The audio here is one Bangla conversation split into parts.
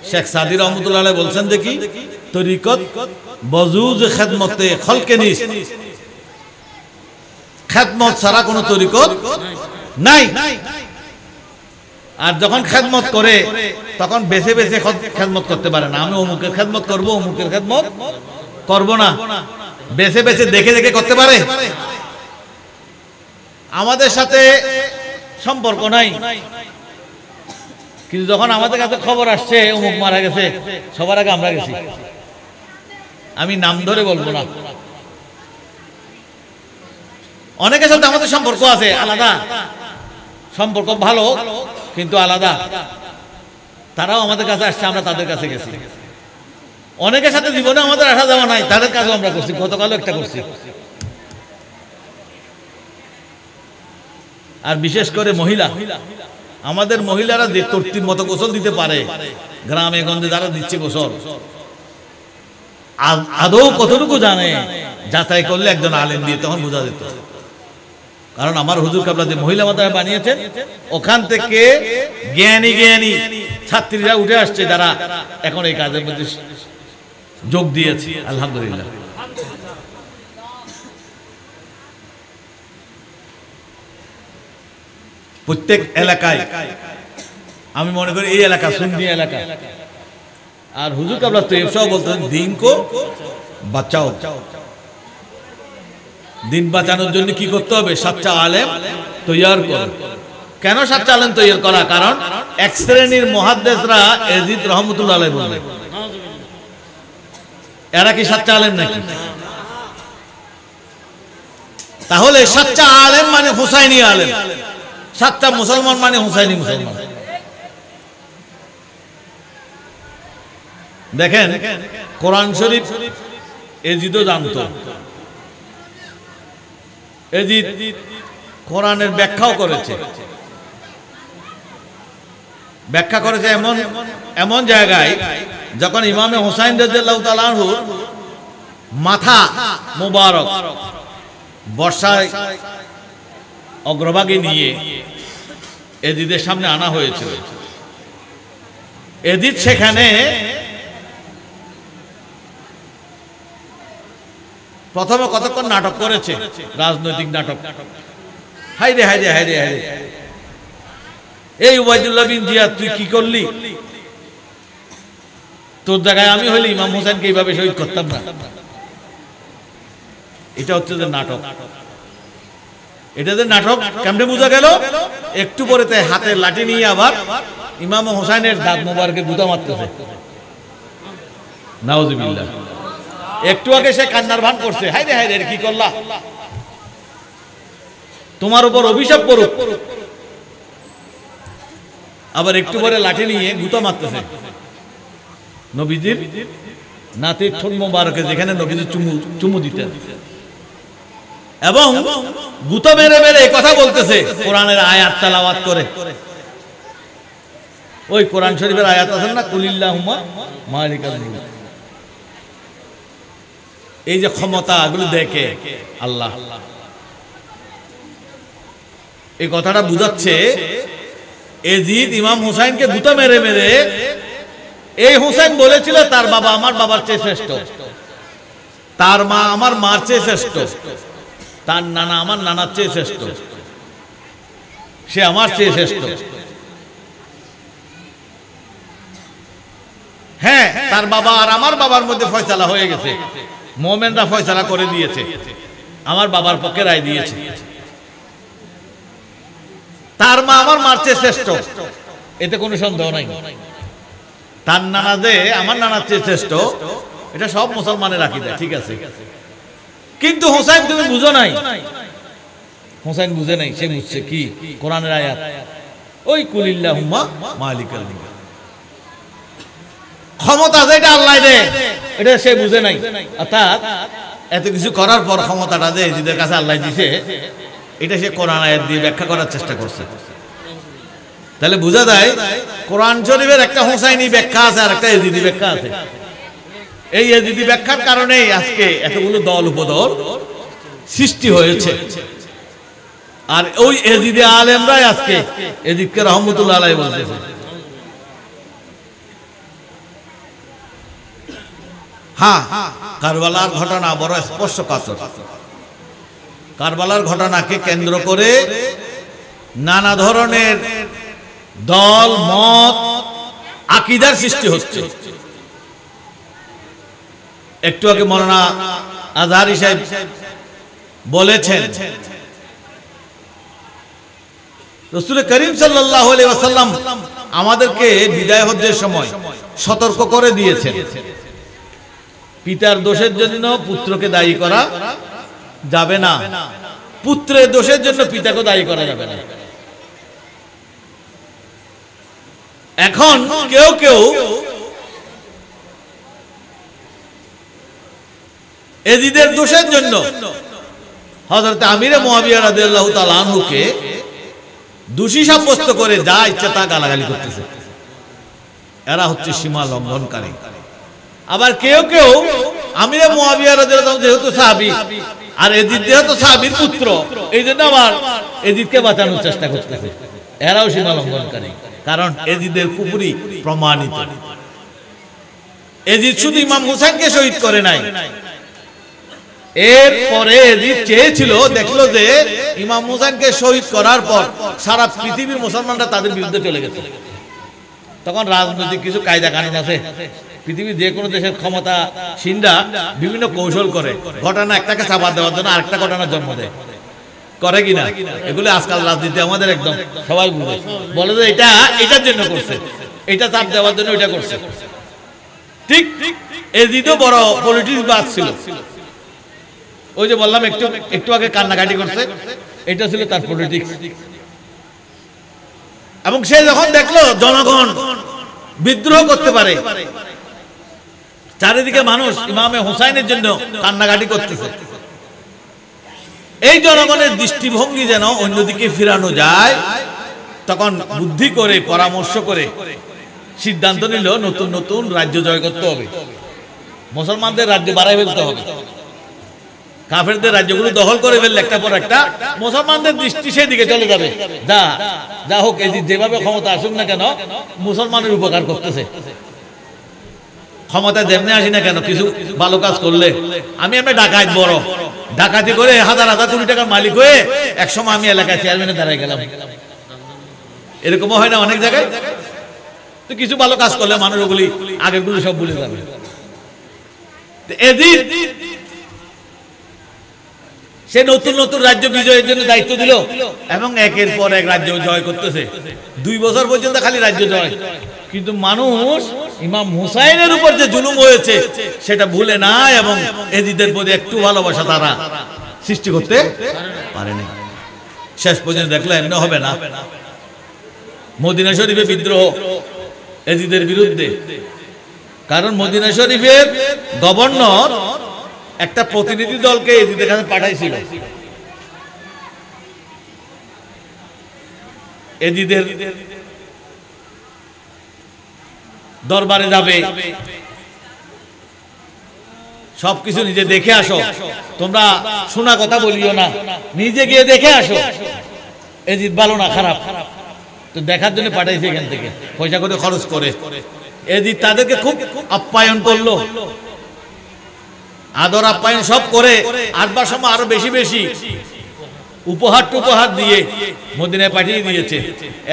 শেখ সাদি রহমতুল্লাহ আলাইহি বলছেন দেখি, তরিকত বজুজ খেদমতে খলকে নিস, খেদমত ছাড়া কোনো তরিকত নাই। আর যখন খেদমত করে তখন বেছে বেছে খেদমত করতে পারে না, আমি অমুকের খেদমত করব, অমুকের খেদমত করব না, বেছে বেছে দেখে দেখে করতে পারে। আমাদের সাথে সম্পর্ক নাই, কিন্তু যখন আমাদের কাছে খবর আসছে অমুক মারা গেছে, সবার আগে আমরা গেছি। আমি নাম ধরে বলবো না। অনেকের সাথে আমাদের সম্পর্ক আছে আলাদা, সম্পর্ক ভালো কিন্তু আলাদা, তারাও আমাদের কাছে আসছে, আমরা তাদের কাছে গেছি। অনেকের সাথে জীবনে আমাদের আসা যাওয়া নাই, তাদের কাছেও আমরা করছি, গতকালও একটা করছি। আর বিশেষ করে মহিলা, আমাদের মহিলারা যে তর্তির মতো গোসল দিতে পারে, গ্রামে গঞ্জে যারা দিচ্ছে গোসল, আদৌ কতটুকু জানে যাচাই করলে একজন আলেম দিয়ে তখন বোঝা যেত। কারণ আমার হুজুর কাবলা যে মহিলা মাদ্রাসা বানিয়েছেন, ওখান থেকে জ্ঞানী জ্ঞানী ছাত্রীরা উঠে আসছে, যারা এখন এই কাজের মধ্যে যোগ দিয়েছে, আলহামদুলিল্লাহ। প্রত্যেক এলাকায়, আমি মনে করি এই এলাকা সুন্নি এলাকা, আর হুজুর কাবলা তো এসব বলতেন দিন কো বাঁচাও। দিন বাঁচানোর জন্য কি করতে হবে? সাচ্চা আলেম তৈয়ার করা। কেন সাচ্চা আলেম তৈয়ার করা? কারণ এক শ্রেণীর মুহাদ্দিসরা ইয়াজিদ রহমাতুল্লাহ আলাইহি বলেন, এরা কি সাচ্চা আলেম নাকি? তাহলে সাচ্চা আলেম মানে হুসাইনি আলেম, সাচ্চা মুসলমান মানে হুসাইনি মুসলমান। দেখেন কোরআন শরীফ ইয়াজিদও জানতো, ইয়াজিদ কোরআনের ব্যাখ্যাও করেছে, এমন এমন জায়গায় যখন ইমামে হুসাইন রাদিয়াল্লাহু তাআলা আনহুর মাথা মোবারক বর্ষায় অগ্রভাগে নিয়ে ইয়াজিদের সামনে আনা হয়েছিল। ইয়াজিদ সেখানে প্রথমে কতক্ষণ নাটক করেছে, রাজনৈতিক নাটক। হাইরে হাইরে হাইরে হাইরে, এই উবাইদুল্লাহ বিন জিয়াদ তুই কি করলি? তোর জায়গায় আমি হইলে ইমাম হোসেনকে এইভাবে শহীদ করতাম না। এটা হচ্ছে যে নাটক, এটা যে নাটক কেমনে বোঝা গেল? একটু পরে তাই হাতে লাঠি নিয়ে আবার ইমাম হোসেনের দাঁত মোবারকে গুঁতা মারতেছে, নাউজুবিল্লাহ। একটু আগে সে কান্নার ভান করছে, হাইরে হাইরে কি করলা, তোমার উপর অভিশাপ পড়ুক। আবার একটু পরে লাঠি নিয়ে গুঁতা মারতেছে নবীজির নাতির ঠোঁট মোবারকে, যেখানে নবীজি চুমু দিতেন, এবং গুঁতো মেরে মেরে কথা বলতেছে কোরআনের আয়াত তেলাওয়াত করে। ওই কোরআন শরীফের আয়াত আছেন না, কুলিল্লাহুম্মা মালিকাল মুলক, এই যে ক্ষমতা এগুলো দেখে আল্লাহ, এই কথাটা বুঝাচ্ছে ইয়াজিদ ইমাম হুসাইনকে গুঁতো মেরে মেরে, এই হুসাইন বলেছিল তার বাবা আমার বাবার চেয়ে শ্রেষ্ঠ, তার মা আমার মার চেয়ে শ্রেষ্ঠ, তার নানা আমার নানার চেয়ে শ্রেষ্ঠ, সে আমার চেয়ে শ্রেষ্ঠ। হ্যাঁ, তার বাবা আর আমার বাবার মধ্যে ফয়সালা হয়ে গেছে, মুমিনরা ফয়সালা করে দিয়েছে, আমার বাবার পক্ষে রায় দিয়েছে। তার মা আমার মার চেয়ে শ্রেষ্ঠ, এতে কোনো সন্দেহ নাই। তার নানা যে আমার নানার চেয়ে শ্রেষ্ঠ, এটা সব মুসলমানের আকীদা, ঠিক আছে। কিন্তু হোসেন তুমি বুঝো নাই, হোসেন বুঝে নাই। সে বুঝছে কি? কোরআনের আয়াত, ওই কুলিল্লাহুম্মা মালিকাল মুলক, ক্ষমতা যেটা আল্লাহ দেয় এটা সে বুঝে নাই। অর্থাৎ এত কিছু করার পর ক্ষমতাটা যে ইয়াজিদের কাছে আল্লাহ দিয়েছে, এটা সে কোরআন আয়াত দিয়ে ব্যাখ্যা করার চেষ্টা করছে। তাহলে বোঝা যায় কোরআন শরীফের একটা হুসাইনি ব্যাখ্যা আছে আর একটা ইয়াজিদি ব্যাখ্যা আছে। এই ইয়াজিদি ব্যাখ্যার কারণেই আজকে এতগুলো দল উপদল সৃষ্টি হয়েছে। আর ওই ইয়াজিদি আলেমরাই আজকে ইয়াজিদকে রহমতুল্লাহ আলাইহি বলতেছে। হ্যাঁ, কারবালার ঘটনা বড় স্পর্শকাতর। কারবালার ঘটনাকে কেন্দ্র করে নানা ধরনের দল মত আকীদার সৃষ্টি হচ্ছে। একটু আগে মাওলানা আজহারী সাহেব বলেছেন, রাসূল করিম সাল্লাল্লাহু আলাইহি ওয়াসাল্লাম আমাদেরকে বিদায় হজ্জের সময় সতর্ক করে দিয়েছেন, পিতার দোষের জন্য পুত্রকে দায়ী করা যাবে না, পুত্রের দোষের জন্য পিতাকে দায়ী করা যাবে না। এখন কেউ কেউ এজিদের দোষের জন্য হযরত আমির মুআবিয়া রাদিয়াল্লাহু তাআলা আনহুকে দোষী সাব্যস্ত করে যা ইচ্ছা তা গালাগালি করতেছে। এরা হচ্ছে সীমা লঙ্ঘনকারী। আবার কেউ কেউ আমির মুআবিয়া রাদিয়াল্লাহু তাআলা যেহেতু সাহাবী আর এজিদ যেহেতু সাহাবীর পুত্র, এই জন্য আবার এজিদকে বাঁচানোর চেষ্টা করতেছে। এরাও সীমা লঙ্ঘনকারী, কারণ এজিদের কুফরি প্রমাণিত। এজিদ শুধু ইমাম হুসাইনকে শহীদ করে নাই, এরপরে এজিদ চেয়েছিল, দেখলো যে ইমাম হুসাইনকে শহীদ করার পর সারা পৃথিবীর মুসলমানরা তাদের বিরুদ্ধে চলে গেছে। তখন রাজনৈতিক কিছু কায়দা কানুন আছে, পৃথিবীর যে কোনো দেশের ক্ষমতা সিনরা বিভিন্ন কৌশল করে ঘটনা একটাকে চাপা দেওয়ার জন্য আরেকটা ঘটনার জন্ম দেয়, করে কিনা? এগুলো আজকাল রাজনীতি আমাদের একদম সবাই বুঝে, বলে যে এটা এটার জন্য করছে, এটা চাপ দেওয়ার জন্য এটা করছে। ঠিক এজিদও বড় পলিটিক্স বাস ছিল। ওই যে বললাম একটু আগে কান্নাকাটি করছে, এটা ছিল তার পলিটিক্স। এবং সে যখন দেখলো জনগণ বিদ্রোহ করতে পারে, চারিদিকে মানুষ ইমামে হুসাইনের জন্য কান্নাকাটি করতেছে, এই জনগণের দৃষ্টিভঙ্গি যেন অন্যদিকে ফিরানো যায়, তখন বুদ্ধি করে পরামর্শ করে সিদ্ধান্ত নিল নতুন নতুন রাজ্য জয় করতে হবে, মুসলমানদের রাজ্য বাড়াই ফেলতে হবে, কাফেরদের রাজ্যগুলো দখল করে ফেললে একটা পর একটা মুসলমানদের দৃষ্টি সেদিকে চলে যাবে। যা হোক, এই যেভাবে ক্ষমতা আসুক না কেন মুসলমানের উপকার করতেছে, ক্ষমতায় যেমনি আসি না কেন কিছু ভালো কাজ করলে আমি ডাকাত, বড় ডাকাতি করে হাজার হাজার কোটি টাকার মালিক হয়ে একসময় আমি এলাকায় চেয়ারম্যানে দাঁড়াই গেলাম। এরকমও হয় না অনেক জায়গায়? তো কিছু ভালো কাজ করলে মানুষ ওগুলি আগেরগুলো সব ভুলে যাবে। এদিন সে নতুন নতুন রাজ্য বিজয়ের জন্য দায়িত্ব দিল এবং একের পর এক রাজ্য জয় করতেছে। 2 বছর পর্যন্ত খালি রাজ্য জয়, কিন্তু মানুষ ইমাম হুসাইনের উপর যে জুলুম হয়েছে সেটা ভুলে না, এবং এজিদের প্রতি একটু ভালোবাসা তারা সৃষ্টি করতে পারেনি। শেষ পর্যন্ত দেখলো এমনি হবে না, মদিনা শরীফে বিদ্রোহ এজিদের বিরুদ্ধে। কারণ মদিনা শরীফের গভর্নর একটা প্রতিনিধি দলকে এজিদের কাছে পাঠাইছিল, এজিদের দরবারে যাবে, সবকিছু নিজে দেখে আসো, তোমরা শোনা কথা বলিও না, নিজে গিয়ে দেখে আসো এজিদ ভালো না খারাপ। তো দেখার জন্য পাঠাইছে এখান থেকে পয়সা করে খরচ করে। এজিদ তাদেরকে খুব আপ্যায়ন করলো, আদর আপ্যায়ন সব করে, আসবার সময় আরো বেশি বেশি উপহার দিয়ে মদিনায় পাঠিয়ে দিয়েছে।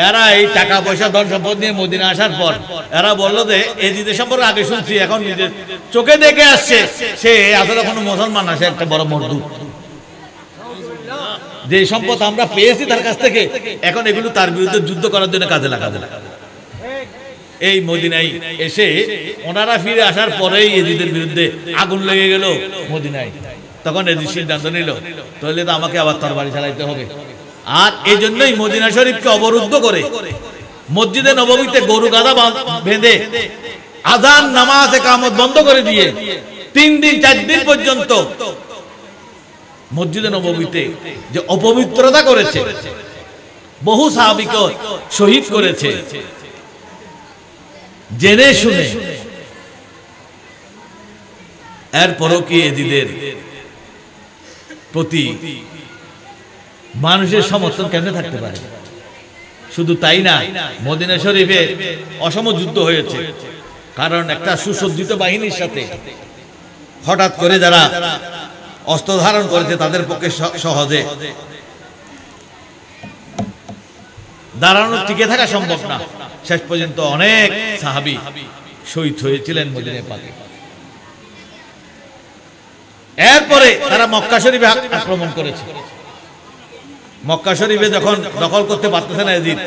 এরা এই টাকা পয়সা ধন সম্পদ নিয়ে মদিনা আসার পর এরা বললো যে এজিদের সম্পর্কে আগে শুনছি, এখন নিজের চোখে দেখে আসছে সে আসলে কোনো মুসলমান না, সে একটা বড় মরদুদ। যে সম্পদ আমরা পেয়েছি তার কাছ থেকে, এখন এগুলো তার বিরুদ্ধে যুদ্ধ করার জন্য কাজে লাগাবে। এই মদিনায় এসে ওনারা ফিরে আসার পরেই এজিদের বিরুদ্ধে আগুন লেগে গেল মদিনায়। তখন এজিদ সিদ্ধান্ত নিল, তাহলে তো আমাকে আবার তরবারি চালাইতে হবে। আর এই জন্যই মদিনা শরীফকে অবরুদ্ধ করে মসজিদে নববীতে গরু গাধা বেঁধে আযান নামাজ ইকামত বন্ধ করে দিয়ে 3 দিন 4 দিন পর্যন্ত মসজিদে নববীতে যে অপবিত্রতা করেছে, বহু সাহাবীকে শহীদ করেছে জেনে শুনে, এরপরও কি এজিদের প্রতি মানুষের সমর্থন কেমনে থাকতে পারে? শুধু তাই না, মদিনা শরীফে অসম যুদ্ধ হয়েছে, কারণ একটা সুসজ্জিত বাহিনীর সাথে হঠাৎ করে যারা অস্ত্র ধারণ করেছে তাদের পক্ষে সহজে দাঁড়ানো টিকে থাকা সম্ভব না। শেষ পর্যন্ত অনেক সাহাবী শহীদ হয়েছিলেন মদিনা পাকে। এরপরে তারা মক্কা শরীফে আক্রমণ করেছে। মক্কা শরীফে যখন দখল করতে পারতেছে না ইয়াজিদ,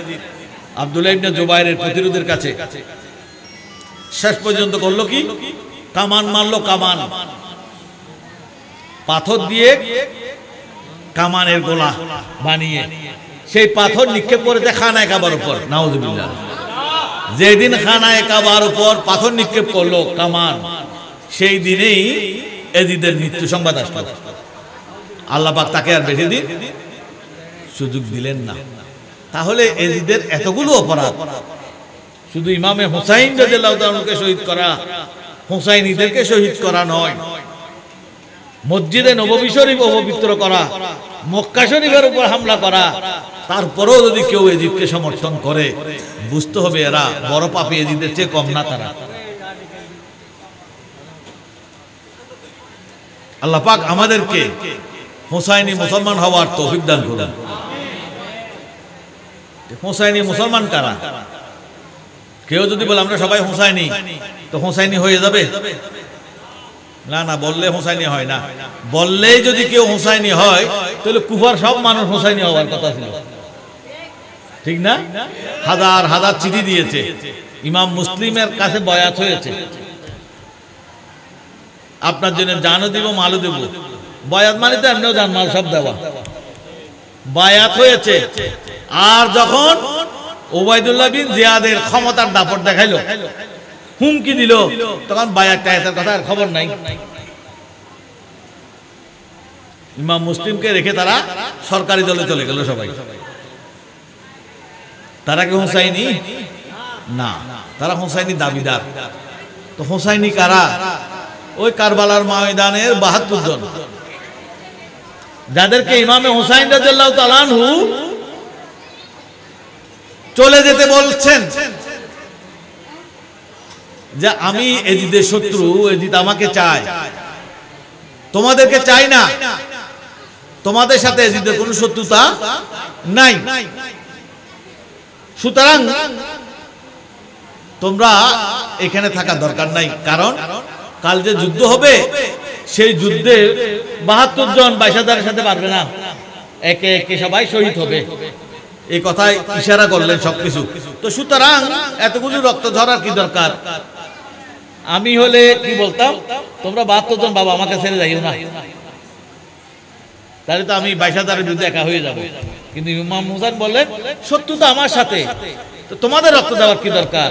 আব্দুল্লাহ ইবনে জুবাইরের প্রতিরোধের কাছে শেষ পর্যন্ত করলো কি, কামান মারলো। কামান পাথর দিয়ে কামানের গোলা বানিয়ে সেই পাথর নিক্ষেপ করেছে খানায়ে কাবার উপর। নাউজুবিল্লাহ। যেদিন খানায়ে কাবার উপর পাথর নিক্ষেপ করলো কামান, সেই দিনেই ইয়াজিদের মৃত্যু সংবাদ আসলো। আল্লাহ পাক তাকে আর বেশি দিন সুযোগ দিলেন না। তাহলে ইয়াজিদের এতগুলো অপরাধ, শুধু ইমামে হুসাইন রাদিয়াল্লাহু তাআলাকে শহীদ করা, হুসাইনীদেরকে শহীদ করা নয়, মসজিদে নববী শরীফ অপবিত্র করা, মক্কা শরীফের উপর হামলা করা, তারপরেও যদি কেউ ইয়াজিদকে সমর্থন করে বুঝতে হবে এরা বড় পাপী, ইয়াজিদের চেয়ে কম না তারা। আল্লাহ পাক আমাদেরকে হুসাইনি মুসলমান হওয়ার তৌফিক দান করুন। হুসাইনি মুসলমান কারা? কেউ যদি বলে আমরা সবাই হুসাইনি, তো হুসাইনি হয়ে যাবে? না না, বললে হুসাইনি হয় না। বললেই যদি কেউ হুসাইনি হয় তাহলে কুফার সব মানুষ হুসাইনি হওয়ার কথা ছিল, ঠিক না? হাজার হাজার চিঠি দিয়েছে, ইমাম মুসলিমের কাছে বয়াত হয়েছে, আপনার জন্য জানও দিব মালও দেব। বয়াত মানে তো এমনিও জান মাল সব দেওয়া। বয়াত হয়েছে। আর যখন ওবায়দুল্লাহ বিন জিয়াদের ক্ষমতার দাপট দেখাইলো, হুমকি দিল, তখন বায়াত টায়াতের কথা আর খবর নাই। ইমাম মুসলিমকে রেখে তারা সরকারি দলে চলে গেল সবাই। তারা কি হুসাইনি? না, তারা হুসাইনি দাবিদার। তো হুসাইনি কারা? ওই কারবালার ময়দানের ৭২ জন, যাদেরকে ইমামে হুসাইন রাদিয়াল্লাহু তাআলা আনহু চলে যেতে বলছেন যে আমি ইয়াজিদের শত্রু, ইয়াজিদ আমাকে চায়, তোমাদেরকে চাই না, তোমাদের সাথে ইয়াজিদের কোনো শত্রুতা নাই, সুতরাং তোমরা এখানে থাকা দরকার নাই। কারণ কাল যে যুদ্ধ হবে, সেই যুদ্ধে ৭২ জন ২২,০০০-এর সাথে পারবে না, একে একে সবাই শহীদ হবে। এই কথায় ইশারা করলেন সবকিছু। তো সুতরাং এতগুলো রক্ত ঝরার কি দরকার? আমি হলে কি বলতাম, তোমরা ৭২ জন বাবা আমাকে ছেড়ে যাইও না, তাহলে তো আমি ২২,০০০-এর বিরুদ্ধে একা হয়ে যাব। কিন্তু ইমাম হুসাইন বললেন শত্রু তো আমার সাথে, তো তোমাদের রক্ত দেওয়ার কি দরকার?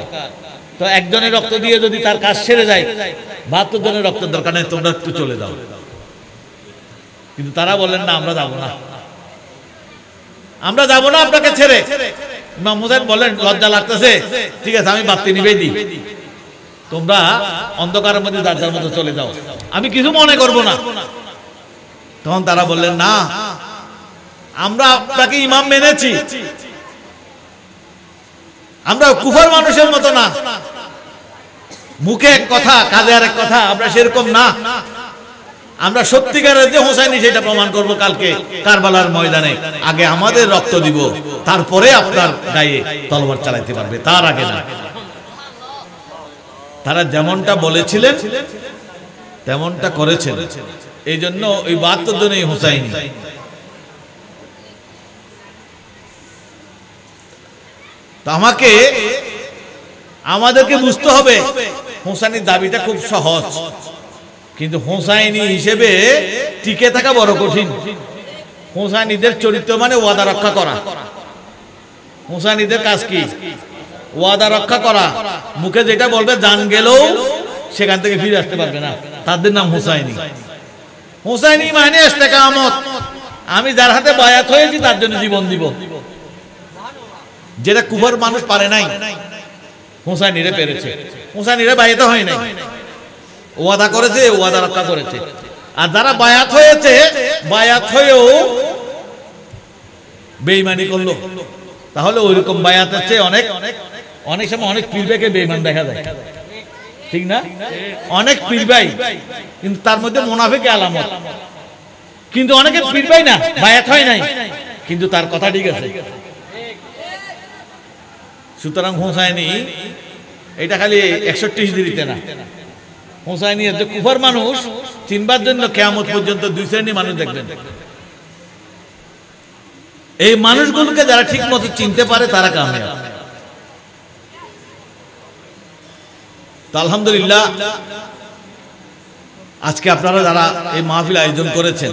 তো একজনের রক্ত দিয়ে যদি তার কাজ ছেড়ে যায়, ৭২ জনের রক্তের দরকার নেই, তোমরা একটু চলে যাও। কিন্তু তারা বললেন না, আমরা যাব না, আমরা যাব না আপনাকে ছেড়ে। ইমাম হুসাইন বললেন লজ্জা লাগতেছে, ঠিক আছে আমি বাতি নিবেই দিই, তোমরা অন্ধকারের মধ্যে যার যার মতো চলে যাও, আমি কিছু মনে করব না। তখন তারা বললেন না, আমরা আপনাকে ইমাম মেনেছি, আমরা কুফার মানুষের মতো না, মুখে এক কথা কাজে আর এক কথা, আমরা সেরকম না, আমরা সত্যিকারের যে হুসাইনি সেটা প্রমাণ করব কালকে কারবালার ময়দানে। আগে আমাদের রক্ত দিব, তারপরে আপনার গায়ে তলোয়ার চালাইতে পারবে, তার আগে না। তারা যেমনটা বলেছিলেন তেমনটা করেছেন। এই জন্য ওই ৭২ জনেই হুসাইনি। তো আমাদেরকে বুঝতে হবে হুসাইনির দাবিটা খুব সহজ, কিন্তু হুসাইনি হিসেবে টিকে থাকা বড় কঠিন। হুসাইনিদের চরিত্র মানে ওয়াদা রক্ষা করা। হুসাইনিদের কাজ কি? ওয়াদা রক্ষা করা। মুখে যেটা বলবে জান গেলেও সেখান থেকে ফিরে আসতে পারবে না, তাদের নাম হুসাইনি। হুসাইনি মানে ইস্তেকামত, আমি যার হাতে বায়াত হয়েছি তার জন্য জীবন দিব, যেটা কুফার মানুষ পারে নাই, হুসাইনিরা পেরেছে। হুসাইনিরা বায়াত হয় নাই, ওয়াদা করেছে, ওয়াদা রক্ষা করেছে। আর যারা বায়াত হয়েছে, বায়াত হয়েও বেঈমানি করলো, তাহলে ওইরকম বায়াতের চেয়ে অনেক সময় অনেক পীরকে বেঈমান দেখা যায়। ঠিক না? অনেক পীর ভাই কিন্তু তার মধ্যে মুনাফিক আলামত, কিন্তু অনেকে পীর ভাই না, বায়াত হয় নাই, কিন্তু তার কথা ঠিক আছে। সুতরাং হোসাইনি এটা খালি 61 হিজরিতে না, হোসাইনি যে কুফার মানুষ চিনবার জন্য কিয়ামত পর্যন্ত দুই শ্রেণীর মানুষ দেখবেন। এই মানুষগুলোকে যারা ঠিক মতো চিনতে পারে তারা কামিয়াব। তো আলহামদুলিল্লাহ আজকে আপনারা যারা এই মাহফিল আয়োজন করেছেন,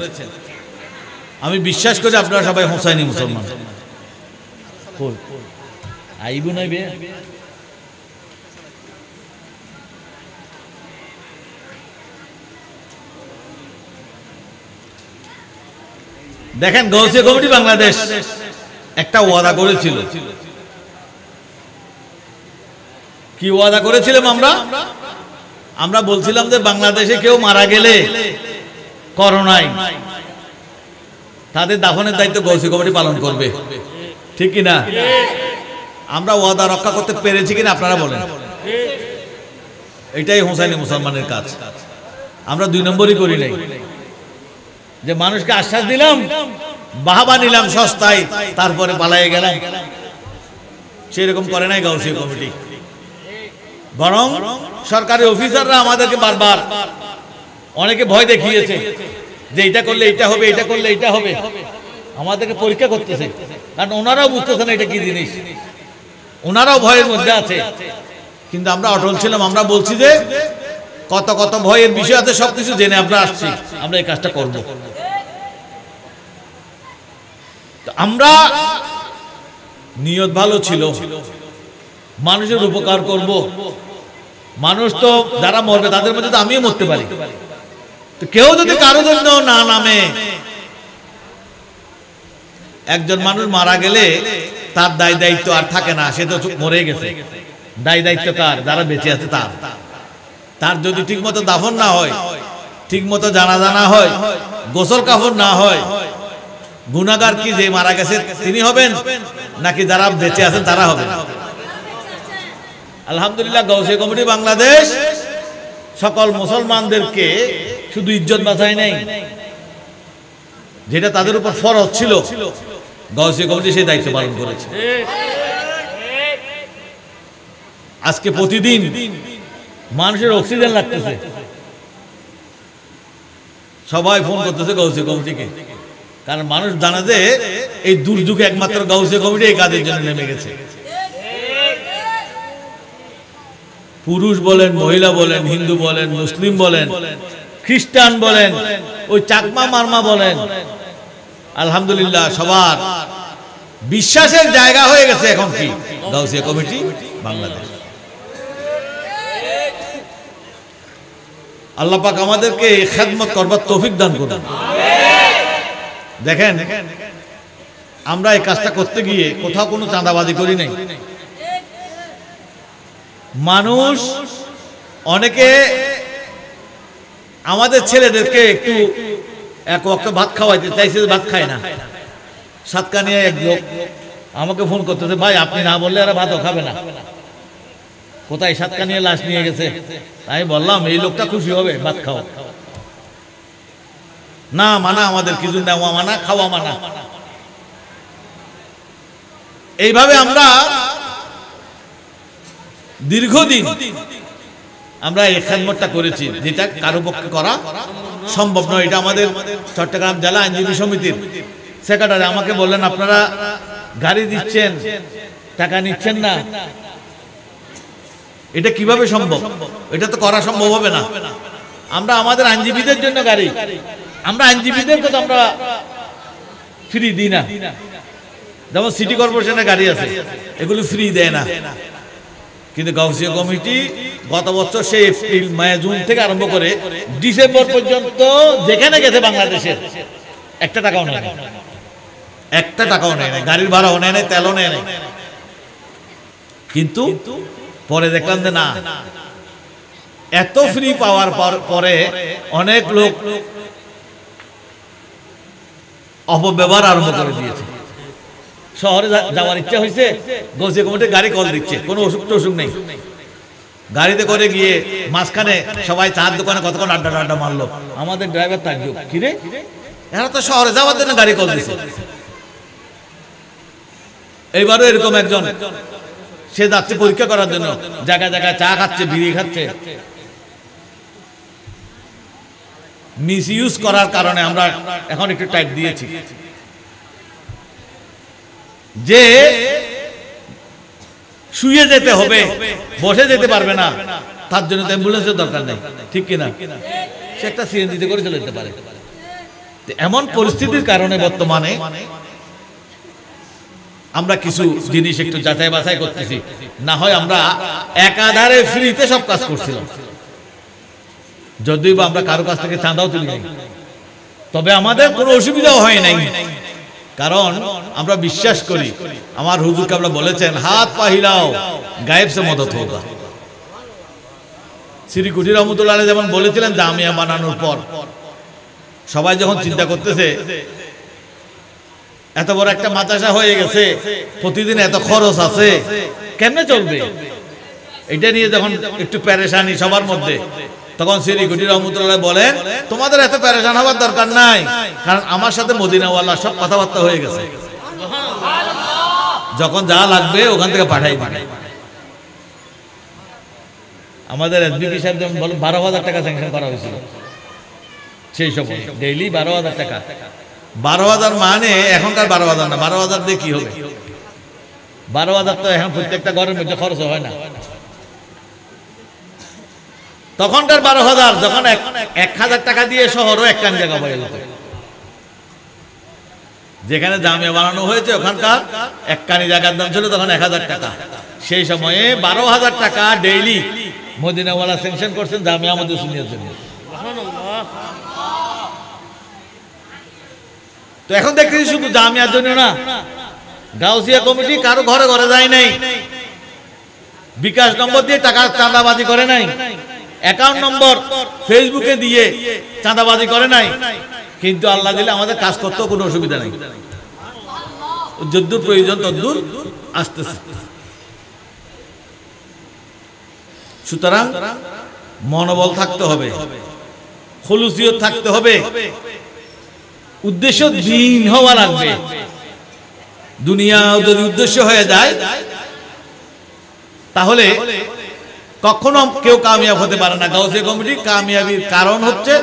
আমি বিশ্বাস করি আপনারা সবাই হোসাইনি মুসলমান। আইবু নাইবে দেখেন, গৌসিয়া কমিটি বাংলাদেশ একটা ওয়াদা করেছিল। কি ওয়াদা করেছিলাম আমরা বলছিলাম যে বাংলাদেশে কেউ মারা গেলে করোনায় তাদের দাফনের দায়িত্ব গৌসিয়া কমিটি পালন করবে, ঠিক কিনা? আমরা ওয়াদা রক্ষা করতে পেরেছি কিনা আপনারা বলেন। এটাই হোসাইনি মুসলমানের কাজ। আমরা 2 নম্বরই করি নাই, যে মানুষকে আশ্বাস দিলাম, বাহাবা নিলাম সস্তায়, তারপরে পালায়ে গেলাম, সেরকম করে নাই গৌসিয়া কমিটি। বরং সরকারি অফিসাররা আমাদেরকে বারবার অনেকে ভয় দেখিয়েছে যে এটা করলে এটা হবে, এটা করলে এটা হবে, আমাদেরকে পরীক্ষা করতেছে, কারণ ওনারাও বুঝতেছেন এটা কি জিনিস, ওনারাও ভয়ের মধ্যে আছে। কিন্তু আমরা অটল ছিলাম, আমরা বলছি যে কত কত ভয়ের বিষয় আছে, সবকিছু জেনে আমরা আসছি, আমরা এই কাজটা করব। আমরা নিয়ত ভালো ছিল, মানুষের উপকার করব। মানুষ তো যারা মরবে তাদের মধ্যে তো আমিও মরতে পারি, তো কেউ যদি কারো জন্য না নামে, একজন মানুষ মারা গেলে তার দায় দায়িত্ব আর থাকে না, সে তো মরে গেছে। দায় দায়িত্ব কার? যারা বেঁচে আছে তার যদি ঠিক মতো দাফন না হয়, ঠিক মতো জানাজা না হয়, গোসল কাফন না হয়, গুনাহগার কি যে মারা গেছে তিনি হবেন নাকি যারা বেঁচে আছেন তারা হবেন? আলহামদুলিল্লাহ গৌসিয়া কমিটি বাংলাদেশ সকল মুসলমানদেরকে শুধু ইজ্জত বাঁচায় নাই, যেটা তাদের উপর ফরজ ছিল, গৌসিয়া কমিটি সেই দায়িত্ব পালন করেছে। আজকে প্রতিদিন মানুষের অক্সিজেন লাগতেছে, সবাই ফোন করতেছে গৌসিয়া কমিটিকে, কারণ মানুষ জানে যে এই দুর্যোগে একমাত্র গৌসিয়া কমিটি এই কাজের জন্য নেমে গেছে। পুরুষ বলেন, মহিলা বলেন, হিন্দু বলেন, মুসলিম বলেন, খ্রিস্টান বলেন, ওই চাকমা মারমা বলেন, আলহামদুলিল্লাহ সবার বিশ্বাসের জায়গা হয়ে গেছে এখন কি গৌসিয়া কমিটি বাংলাদেশ। আল্লাহ পাক আমাদেরকে খেদমত করবার তৌফিক দান করুন। দেখেন, আমরা এই কাজটা করতে গিয়ে কোথাও কোনো চাঁদাবাজি করি নাই। মানুষ অনেকে আমাদের ছেলেদেরকে একটু এক ওয়াক্ত ভাত খাওয়াইতে চাইছে, ভাত খায় না। সাতকানিয়া এক লোক আমাকে ফোন করতেছে, ভাই আপনি না বললে এরা ভাতও খাবে না। কোথায়? সাতকানিয়া লাশ নিয়ে গেছে। আমি বললাম এই লোকটা খুশি হবে, ভাত খাওয়া না মানা, আমাদের কিছু নেওয়া মানা, খাওয়া মানা। এইভাবে আমরা দীর্ঘদিন আমরা এই খেদমতটা করেছি, যেটা কারো পক্ষে করা সম্ভব নয়। এটা আমাদের চট্টগ্রাম জেলা আইনজীবী সমিতির সেক্রেটারি আমাকে বললেন, আপনারা গাড়ি দিচ্ছেন, টাকা নিচ্ছেন না, এটা কিভাবে সম্ভব? এটা তো করা সম্ভব হবে না। আমরা আমাদের আইনজীবীদের জন্য গাড়ি, আমরা আইনজীবীদেরকে তো আমরা ফ্রি দিই না। যেমন সিটি কর্পোরেশনের গাড়ি আছে, এগুলো ফ্রি দেয় না। কিন্তু গৌসিয়া কমিটি গত বছর সেই এপ্রিল, মে, জুন থেকে আরম্ভ করে ডিসেম্বর পর্যন্ত যেখানে গেছে বাংলাদেশের একটা টাকাও নেয় না, একটা টাকাও নেয় না, গাড়ির ভাড়াও নেয় না, তেলও নেয় না। কিন্তু পরে দেখলাম যে না, এত ফ্রি পাওয়ার পরে অনেক লোক অপব্যবহার আরম্ভ করে দিয়েছে। শহরে যাওয়ার ইচ্ছা হয়েছে, গৌসিয়া কমিটির গাড়ি কল দিচ্ছে, কোনো অসুখ টসুখ নেই, গাড়িতে করে গিয়ে মাঝখানে সবাই চার দোকানে কতক্ষণ আড্ডা মারলো। আমাদের ড্রাইভার তাজ্জব, কিরে এরা তো শহরে যাওয়ার জন্য গাড়ি কল দিছে। এইবারও এরকম একজন, সে যাচ্ছে পরীক্ষা করার জন্য, জায়গায় জায়গায় চা খাচ্ছে, বিড়ি খাচ্ছে। মিস ইউজ করার কারণে আমরা এখন একটু টাইট দিয়েছি যে শুয়ে যেতে হবে, বসে যেতে পারবে না, তার জন্য তো অ্যাম্বুলেন্সের দরকার নেই, ঠিক কিনা? সে একটা সিএনজিতে করে চলে যেতে পারে। এমন পরিস্থিতির কারণে বর্তমানে আমরা কিছু জিনিস একটু যাচাই বাছাই করতেছি। না হয় আমরা একাধারে ফ্রিতে সব কাজ করছিলাম, যদিও বা আমরা কারো কাছ থেকে চাঁদাও তুলি নাই, তবে আমাদের কোনো অসুবিধাও হয় নাই। কারণ আমরা বিশ্বাস করি, আমার হুজুর কাবলা বলেছেন, হাত পা হিলাও গায়েব সে মদত হোগা। শ্রী কুটি রহমতুল্লাহ আলাইহি যেমন বলেছিলেন, জামিয়া বানানোর পর সবাই যখন চিন্তা করতেছে এত বড় একটা মাদ্রাসা হয়ে গেছে, প্রতিদিন এত খরচ আছে, কেমনে চলবে, এটা নিয়ে যখন একটু পেরেশানি সবার মধ্যে, তখন শ্রী কুটি রহমতুল্লাহ বলেন, তোমাদের এত পেরেশান হওয়ার দরকার নাই, কারণ আমার সাথে মদিনাওয়ালা সব কথাবার্তা হয়ে গেছে, যখন যা লাগবে ওখান থেকে পাঠাই দিবে। আমাদের এসবিপি সাহেব যেমন 12,000 টাকা স্যাংশন করা হয়েছিল সেই সময়, ডেইলি 12,000 টাকা। 12,000 মানে এখনকার 12,000 না, 12,000 দিয়ে কি হবে? 12,000 তো এখন প্রত্যেকটা ঘরের মধ্যে খরচ হয় না। তখনকার 12,000 যখন 1,000 টাকা দিয়ে শহরও একটা জায়গা পাওয়া যেত। যেখানে জামিয়া বানানো হয়েছে ওখানকার একখানি জায়গার দাম ছিল তখন 1,000 টাকা। সেই সময়ে 12,000 টাকা ডেইলি মদিনাওয়ালা স্যাংশন করছেন জামিয়া আমাদের শুনিয়ে জন্য। তো এখন দেখতেছি শুধু জামিয়ার জন্য না, গাউসিয়া কমিটি কারো ঘরে ঘরে যায় নাই, বিকাশ নম্বর দিয়ে টাকা চাঁদাবাজি করে নাই, অ্যাকাউন্ট নম্বর ফেসবুকে দিয়ে চাঁদাবাজি করে নাই, কিন্তু আল্লাহ দিলে আমাদের কাজ করতেও কোনো অসুবিধা নেই, যদ্দূর প্রয়োজন তদ্দূর আসতেছে। সুতরাং মনোবল থাকতে হবে, খুলুসিয়ত থাকতে হবে, উদ্দেশ্য দ্বীন হওয়া লাগবে। দুনিয়া যদি উদ্দেশ্য হয়ে যায় তাহলে কখনো কেউ কামিয়াব হতে পারে না। গাউসিয়া কমিটি কামিয়াবির কারণ হচ্ছে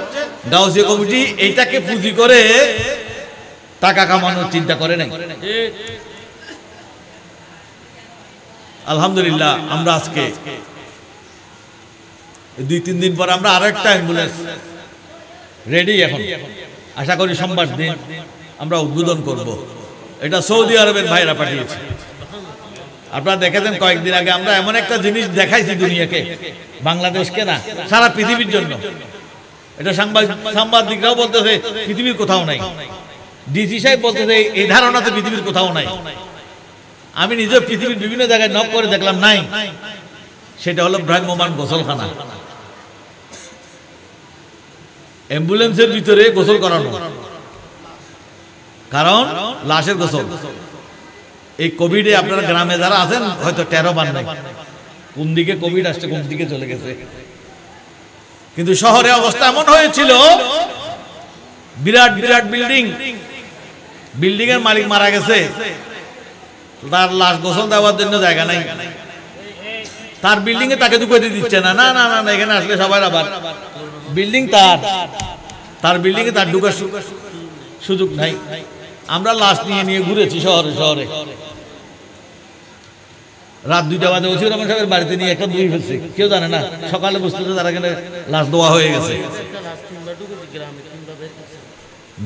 গাউসিয়া কমিটি এইটাকে পুঁজি করে টাকা কামানোর চিন্তা করে নাই। আলহামদুলিল্লাহ আমরা আজকে 2-3 দিন পর আমরা আরো একটা অ্যাম্বুলেন্স রেডি, এখন আশা করি সোমবার দিন আমরা উদ্বোধন করব। এটা সৌদি আরবের ভাইরা পাঠিয়েছে। আপনারা দেখেছেন কয়েকদিন আগে আমরা এমন একটা জিনিস দেখাইছি দুনিয়াকে, বাংলাদেশকে না সারা পৃথিবীর জন্য। এটা সাংবাদিকরাও বলতেছে পৃথিবীর কোথাও নাই, ডিসি সাহেব বলতেছে এই ধারণা তো পৃথিবীর কোথাও নাই। আমি নিজেও পৃথিবীর বিভিন্ন জায়গায় নক করে দেখলাম নাই। সেটা হলো ভ্রাম্যমান গোসলখানা, অ্যাম্বুলেন্সের ভিতরে গোসল করানো, কারণ লাশের গোসল। এই কোভিডে আপনারা গ্রামে যারা আছেন হয়তো টেরো পান নাই কোন দিকে কোভিড আসছে, কোন দিকে চলে গেছে। কিন্তু শহরে অবস্থা এমন হয়েছিল, বিরাট বিরাট বিল্ডিং, বিল্ডিং এর মালিক মারা গেছে, তার লাশ গোসল দেওয়ার জন্য জায়গা নাই, তার বিল্ডিং এ তাকে ঢুকাতে দিচ্ছে না। না না না, এখানে আসলে সবাই আবার বিল্ডিং তার বিল্ডিং এ তার ঢুকার সুযোগ নাই। আমরা লাশ নিয়ে নিয়ে ঘুরেছি শহরে শহরে। রাত 2টা বাজে ওসি রহমান সাহেবের বাড়িতে নিয়ে একটা দুই ফেলছে, কেউ জানে না। সকালে বুঝতেছে তারা এখানে লাশ দেওয়া হয়ে গেছে।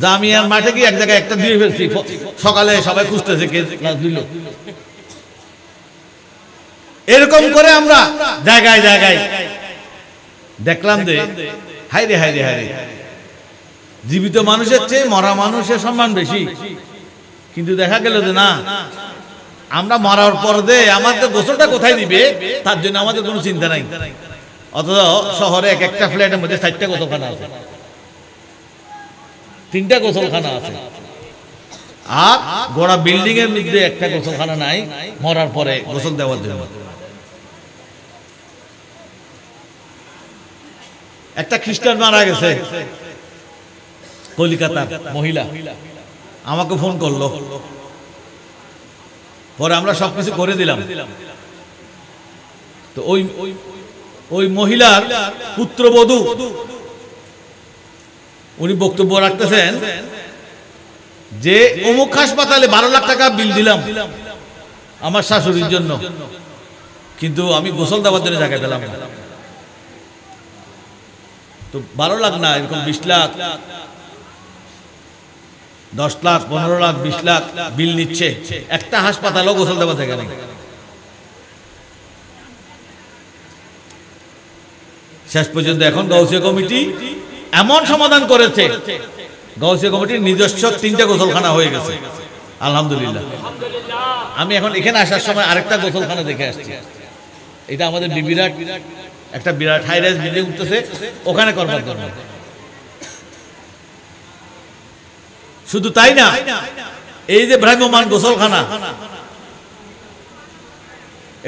জামিয়ার মাঠে গিয়ে এক জায়গায় একটা দিয়ে ফেলছি, সকালে সবাই খুঁজতেছে কে লাশ দিল। এরকম করে আমরা জায়গায় জায়গায় দেখলাম যে হাইরে হাইরে হাইরে, জীবিত মানুষের চেয়ে মরা মানুষের সম্মান বেশি। কিন্তু দেখা গেল যে না, আমরা মরার পর দে আমাদের গোসলটা কোথায় দিবে তার জন্য আমাদের কোনো চিন্তা নাই। অথচ শহরে এক একটা ফ্ল্যাটের মধ্যে 4টা গোসলখানা আছে, 3টা গোসলখানা আছে, আর গোড়া বিল্ডিং এর মধ্যে একটা গোসলখানা নাই মরার পরে গোসল দেওয়ার জন্য। একটা খ্রিস্টান মারা গেছে কলিকাতার মহিলা, আমাকে ফোন করলো, পরে আমরা সবকিছু করে দিলাম। তো ওই মহিলার পুত্রবধূ উনি বক্তব্য রাখতেছেন যে অমুক হাসপাতালে 12 লাখ টাকা বিল দিলাম আমার শাশুড়ির জন্য, কিন্তু আমি গোসল দেওয়ার জন্য জায়গা পেলাম না। তো 12 লাখ না, এরকম 20 লাখ, 10 লাখ, 15 লাখ, 20 লাখ বিল নিচ্ছে, একটা হাসপাতালও গোসল দেওয়ার জায়গা নেই। শেষ পর্যন্ত এখন গাউসিয়া কমিটি এমন সমাধান করেছে, গাউসিয়া কমিটির নিজস্ব 3টে গোসলখানা হয়ে গেছে, আলহামদুলিল্লাহ। আমি এখন এখানে আসার সময় আরেকটা গোসলখানা দেখে আসছি। এটা আমাদের বিরাট একটা বিরাট হাই রাইজ বিল্ডিং উঠতেছে, ওখানে করবার জন্য। শুধু তাই না, এই যে ভ্রাম্যমান গোসলখানা,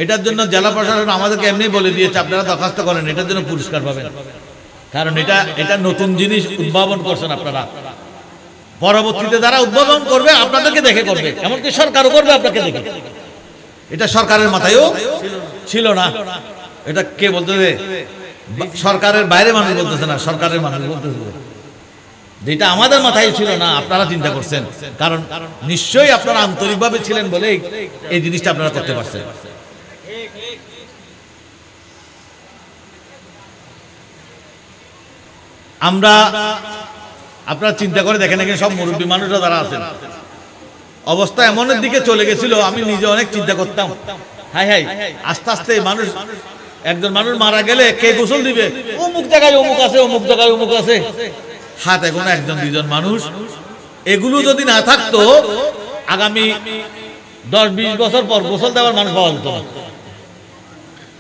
এটার জন্য জেলা প্রশাসন আমাদেরকে এমনি বলে দিয়েছে আপনারা দরখাস্ত করেন, এটার জন্য পুরস্কার পাবেন। কারণ এটা নতুন জিনিস উদ্ভাবন করছেন আপনারা, পরবর্তীতে যারা উদ্ভাবন করবে আপনাদেরকে দেখে করবে, এমনকি সরকারও করবে আপনাকে দেখে। এটা সরকারের মাথায়ও ছিল না। এটা কে বলতেছে? সরকারের বাইরে মানুষ বলতেছে না, সরকারের মানুষ বলতেছে। যেটা আমাদের মাথায় ছিল না, আপনারা চিন্তা করছেন, কারণ নিশ্চয়ই আপনারা আন্তরিকভাবে ছিলেন বলে এই জিনিসটা আপনারা করতে পারছেন। আমরা আপনারা চিন্তা করে দেখেন, এখানে সব মুরব্বী মানুষরা যারা আছেন, অবস্থা এমনের দিকে চলে গেছিল, আমি নিজে অনেক চিন্তা করতাম, হাই হাই আস্তে আস্তে মানুষ, একজন মানুষ মারা গেলে কে গোসল দিবে, অমুক জায়গায় অমুক আছে, অমুক জায়গায় অমুক আছে, হাত এখন 1-2 মানুষ। এগুলো যদি না থাকতো আগামী 10-20 বছর পর গোসল দেওয়ার মানুষ পাওয়া যেত না।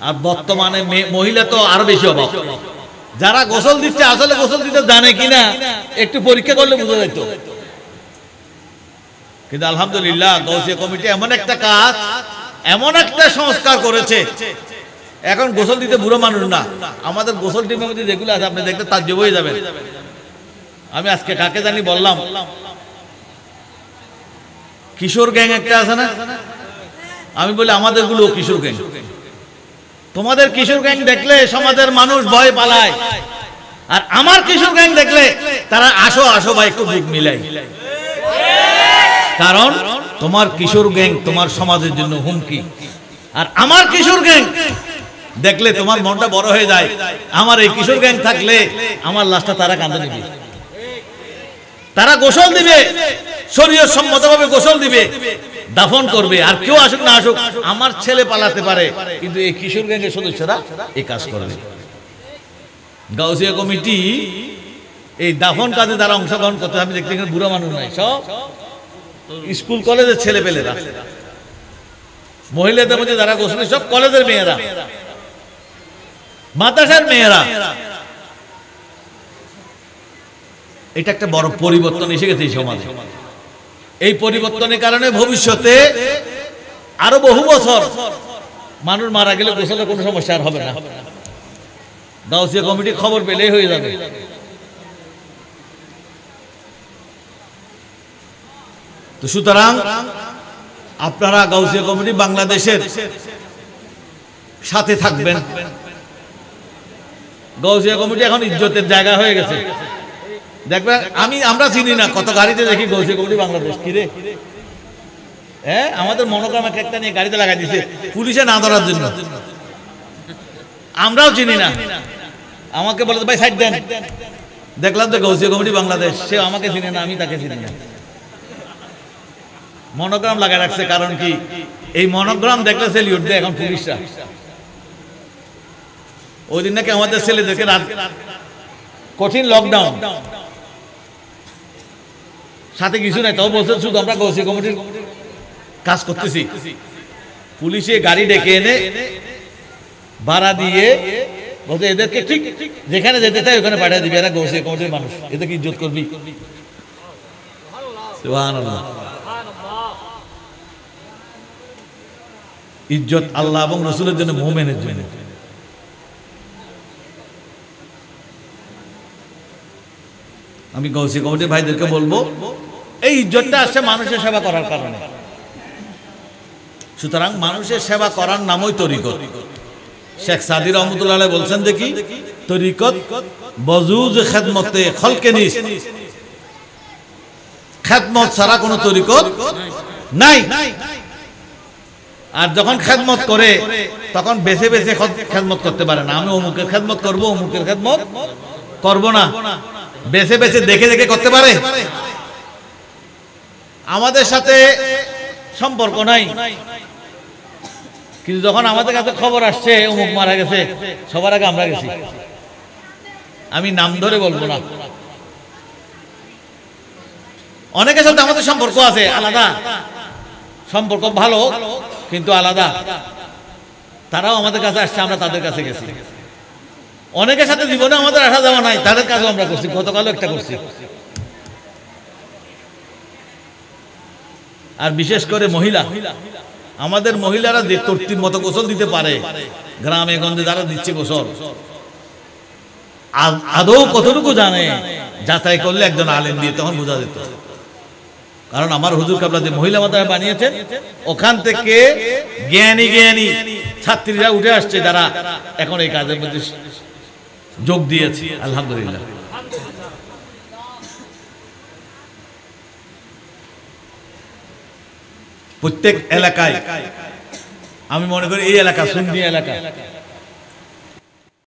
আর বর্তমানে মহিলা তো আরো বেশি অভাব। যারা গোসল দিচ্ছে আসলে গোসল দিতে জানে কিনা একটু পরীক্ষা করলে বোঝা যেত। কিন্তু আলহামদুলিল্লাহ গাউসিয়া কমিটি এমন একটা কাজ, এমন একটা সংস্কার করেছে, এখন গোসল দিতে বুড়ো মানুষ না, আমাদের গোসল টিমের মধ্যে যেগুলো আছে আপনি দেখতে তাজ্জব হয়ে যাবেন। আমি আজকে কাকে জানি বললাম, কিশোর গ্যাং একটা আছে না, আমি বলি আমাদের গুলো কিশোর গ্যাং। তোমাদের কিশোর গ্যাং দেখলে সমাজের মানুষ ভয় পালায়, আর আমার কিশোর গ্যাং দেখলে তারা আসো আসো ভাই একটু বুক মিলাই। কারণ তোমার কিশোর গ্যাং তোমার সমাজের জন্য হুমকি, আর আমার কিশোর গ্যাং দেখলে তোমার মনটা বড় হয়ে যায়, আমার এই কিশোর গ্যাং থাকলে আমার লাশটা তারা কাঁদে নিবে, তারা গোসল দিবে, শরীয়ত সম্মতভাবে গোসল দিবে, দাফন করবে। আর কেউ আসুক না আসুক, আমার ছেলে পালাতে পারে, কিন্তু এই কিশোর গ্যাংয়ের সদস্যরা এই কাজ করবে। গাউসিয়া কমিটি এই দাফন কাজে যারা অংশগ্রহণ করতে, আমি দেখতে এখানে বুড়ো মানুষ নাই, সব স্কুল কলেজের ছেলে পেলেরা, মহিলাদের মধ্যে যারা গোসল, সব কলেজের মেয়েরা, মাদ্রাসার মেয়েরা। এটা একটা বড় পরিবর্তন এসে গেছে এই সমাজে। এই পরিবর্তনের কারণে ভবিষ্যতে আরো বহু বছর মানুষ মারা গেলে গোসলের কোনো সমস্যা আর হবে না। গাউসিয়া কমিটি খবর পেলেই হয়ে যাবে। তো সুতরাং আপনারা গাউসিয়া কমিটি বাংলাদেশের সাথে থাকবেন। গাউসিয়া কমিটি এখন ইজ্জতের জায়গা হয়ে গেছে। দেখবেন আমরা চিনি না, কত গাড়িতে দেখি গাউসিয়া কমিটি বাংলাদেশ, কি রে, হ্যাঁ আমাদের মনোগ্রাম একটা নিয়ে গাড়িতে লাগাই দিছে পুলিশে না ধরার জন্য। আমরাও চিনি না, আমাকে বলে ভাই সাইড দেন, দেখলাম তো গাউসিয়া কমিটি বাংলাদেশ, সে আমাকে চিনে না, আমি তাকে চিনি না। মনোগ্রাম লাগাই রাখছে, কারণ কি এই মনোগ্রাম দেখলে সেলিউট দেয় এখন পুলিশরা। ওই দিন নাকি আমাদের ছেলেদেরকে কঠিন লকডাউন, সাথে কিছু নাই, তাও বলছে শুধু আমরা গাউসিয়া কমিটির কাজ করতেছি। পুলিশে গাড়ি ডেকে এনে ভাড়া দিয়ে বলতে এদেরকে ঠিক যেখানে যেতে চাই ওখানে পাঠিয়ে দিবি, এরা গাউসিয়া কমিটির মানুষ, এদেরকে ইজ্জত করবি। সুবহানাল্লাহ। ইজ্জত আল্লাহ এবং রসুলের জন্য, মুমিনের জন্য। আমি গৌসি কমিটির ভাইদেরকে বলবো, এই ইজ্জতটা আসছে মানুষের সেবা করার কারণে। সুতরাং মানুষের সেবা করার নামই তরিকত। শেখ সাদি রহমতুল্লাহ আলাইহি বলছেন দেখি, তরিকত বজুজ খেদমতে খলকে নিস, খেদমত ছাড়া কোনো তরিকত নাই। আর যখন খেদমত করে তখন বেছে বেছে খেদমত করতে পারে না। আমি অমুকের খেদমত করব, অমুকের খেদমত করব না, বেছে বেছে দেখে দেখে করতে পারে। আমাদের সাথে সম্পর্ক নাই, কিন্তু যখন আমাদের কাছে খবর আসছে অমুক মারা গেছে, সবার আগে আমরা গেছি। আমি নাম ধরে বলবো না। অনেকের সাথে আমাদের সম্পর্ক আছে আলাদা, সম্পর্ক ভালো কিন্তু আলাদা। তারাও আমাদের কাছে আসছে, আমরা তাদের কাছে গেছি। অনেকের সাথে জীবনে আমাদের আসা যাওয়া নাই, তাদের কাজও আমরা করছি। গতকালও একটা করছি। আর বিশেষ করে মহিলা, আমাদের মহিলারা যে তর্তির মতো গোসল দিতে পারে, গ্রামে গঞ্জে যারা দিচ্ছে গোসল, আদৌ কতটুকু জানে যাচাই করলে একজন আলেম দিয়ে তখন বোঝা যেত। কারণ আমার হুজুর কাবলা যে মহিলা মাদ্রাসা বানিয়েছেন, ওখান থেকে জ্ঞানী জ্ঞানী ছাত্রীরা উঠে আসছে, যারা এখন এই কাজের মধ্যে যোগ দিয়েছে। আলহামদুলিল্লাহ। প্রত্যেক এলাকায়, আমি মনে করি এই এলাকা সুন্নি এলাকা,